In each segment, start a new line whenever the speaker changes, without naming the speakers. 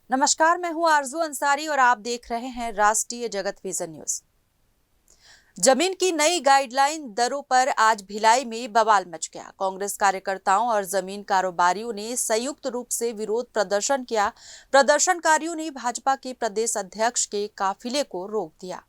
नमस्कार, मैं हूं आरजू अंसारी और आप देख रहे हैं राष्ट्रीय जगत विजन न्यूज। जमीन की नई गाइडलाइन दरों पर आज भिलाई में बवाल मच गया। कांग्रेस कार्यकर्ताओं और जमीन कारोबारियों ने संयुक्त रूप से विरोध प्रदर्शन किया। प्रदर्शनकारियों ने भाजपा के प्रदेश अध्यक्ष के काफिले को रोक दिया।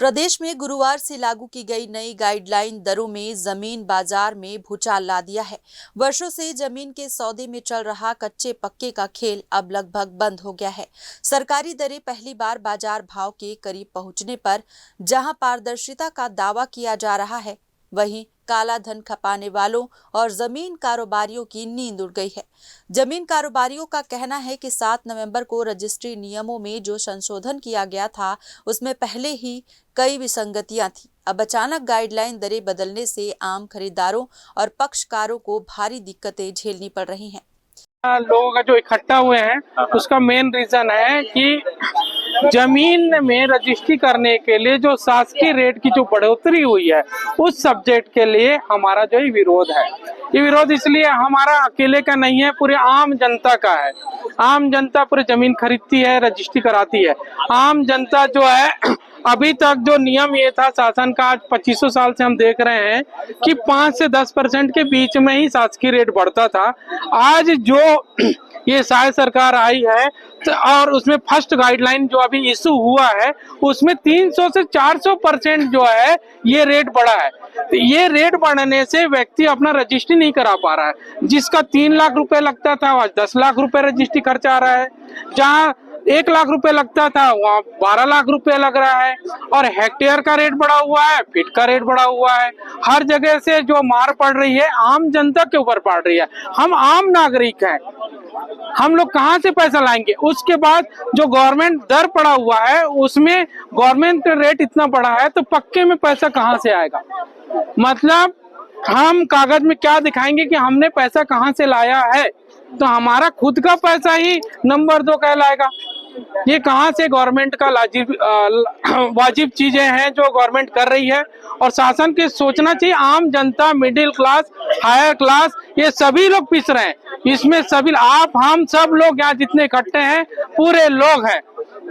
प्रदेश में गुरुवार से लागू की गई नई गाइडलाइन दरों में जमीन बाजार में भूचाल ला दिया है। वर्षों से जमीन के सौदे में चल रहा कच्चे पक्के का खेल अब लगभग बंद हो गया है। सरकारी दरें पहली बार बाजार भाव के करीब पहुंचने पर जहां पारदर्शिता का दावा किया जा रहा है, वहीं काला धन खपाने वालों और जमीन कारोबारियों की नींद उड़ गई है। जमीन कारोबारियों का कहना है कि 7 नवंबर को रजिस्ट्री नियमों में जो संशोधन किया गया था, उसमें पहले ही कई विसंगतियां थी। अब अचानक गाइडलाइन दरें बदलने से आम खरीदारों और पक्षकारों को भारी दिक्कतें झेलनी पड़ रही हैं।
लोगों का जो इकट्ठा हुए हैं उसका मेन रीजन है कि जमीन में रजिस्ट्री करने के लिए जो शासकीय रेट की जो बढ़ोतरी हुई है, उस सब्जेक्ट के लिए हमारा जो विरोध है। ये विरोध इसलिए हमारा अकेले का नहीं है, पूरे आम जनता का है। आम जनता पूरी जमीन खरीदती है, रजिस्ट्री कराती है। आम जनता जो है, अभी तक जो नियम ये था शासन का, आज 2500 साल से हम देख रहे हैं कि 5 से 10% के बीच में ही शासकीय रेट बढ़ता था। आज जो ये शायद सरकार आई है और उसमें फर्स्ट गाइडलाइन जो अभी इशू हुआ है, उसमें 300 से 400% जो है ये रेट बढ़ा है। तो ये रेट बढ़ने से व्यक्ति अपना रजिस्ट्री नहीं करा पा रहा है। जिसका 3 लाख रुपए लगता था, आज 10 लाख रुपए रजिस्ट्री खर्चा आ रहा है। जहाँ 1 लाख रुपए लगता था, वहाँ 12 लाख रुपए लग रहा है। और हेक्टेयर का रेट बढ़ा हुआ है, फीट का रेट बढ़ा हुआ है। हर जगह से जो मार पड़ रही है आम जनता के ऊपर पड़ रही है। हम आम नागरिक हैं, हम लोग कहाँ से पैसा लाएंगे? उसके बाद जो गवर्नमेंट दर पड़ा हुआ है, उसमें गवर्नमेंट रेट इतना बढ़ा है, तो पक्के में पैसा कहाँ से आएगा? मतलब हम कागज में क्या दिखाएंगे कि हमने पैसा कहाँ से लाया है? तो हमारा खुद का पैसा ही नंबर 2 कहलाएगा। ये कहाँ से गवर्नमेंट का वाजिब चीजें हैं जो गवर्नमेंट कर रही है। और शासन के सोचना चाहिए, आम जनता, मिडिल क्लास, हायर क्लास, ये सभी लोग पिस रहे हैं इसमें। सभी आप, हम सब लोग यहाँ जितने इकट्ठे हैं, पूरे लोग हैं।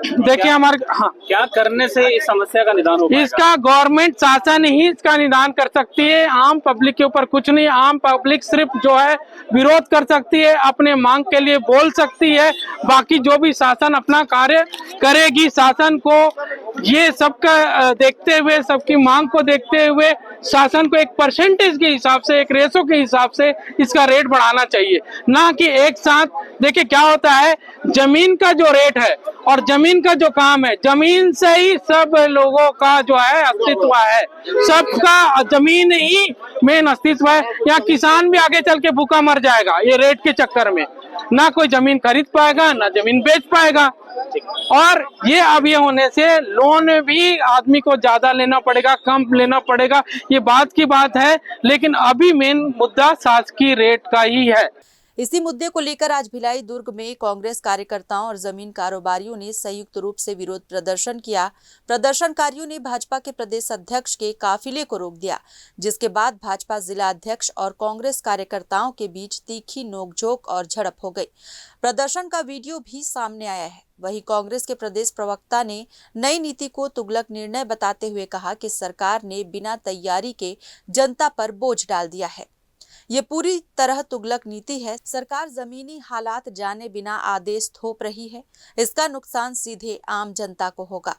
देखिए हमारे, हाँ,
क्या करने से इस समस्या का निदान हो पाएगा?
इसका गवर्नमेंट शासन ही इसका निदान कर सकती है। आम पब्लिक के ऊपर कुछ नहीं। आम पब्लिक सिर्फ जो है विरोध कर सकती है, अपने मांग के लिए बोल सकती है। बाकी जो भी शासन अपना कार्य करेगी, शासन को ये सबका देखते हुए, सबकी मांग को देखते हुए शासन को एक परसेंटेज के हिसाब से, एक रेशो के हिसाब से इसका रेट बढ़ाना चाहिए, ना कि एक साथ। देखिए क्या होता है, जमीन का जो रेट है और जमीन का जो काम है, जमीन से ही सब लोगों का जो है अस्तित्व है। सबका जमीन ही मेन अस्तित्व है। यहाँ किसान भी आगे चल के भूखा मर जाएगा ये रेट के चक्कर में। ना कोई जमीन खरीद पाएगा, ना जमीन बेच पाएगा। और ये अब ये होने से लोन भी आदमी को ज्यादा लेना पड़ेगा, कम लेना पड़ेगा, ये बात की बात है। लेकिन अभी मेन मुद्दा शासकीय रेट का ही है।
इसी मुद्दे को लेकर आज भिलाई दुर्ग में कांग्रेस कार्यकर्ताओं और जमीन कारोबारियों ने संयुक्त रूप से विरोध प्रदर्शन किया। प्रदर्शनकारियों ने भाजपा के प्रदेश अध्यक्ष के काफिले को रोक दिया, जिसके बाद भाजपा जिला अध्यक्ष और कांग्रेस कार्यकर्ताओं के बीच तीखी नोकझोंक और झड़प हो गई। प्रदर्शन का वीडियो भी सामने आया है। वहीं कांग्रेस के प्रदेश प्रवक्ता ने नई नीति को तुगलक निर्णय बताते हुए कहा कि सरकार ने बिना तैयारी के जनता पर बोझ डाल दिया है। ये पूरी तरह तुगलक नीति है। सरकार जमीनी हालात जाने बिना आदेश थोप रही है। इसका नुकसान सीधे आम जनता को होगा।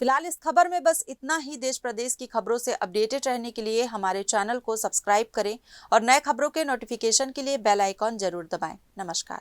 फिलहाल इस खबर में बस इतना ही। देश प्रदेश की खबरों से अपडेटेड रहने के लिए हमारे चैनल को सब्सक्राइब करें और नए खबरों के नोटिफिकेशन के लिए बेल आइकॉन जरूर दबाएं। नमस्कार।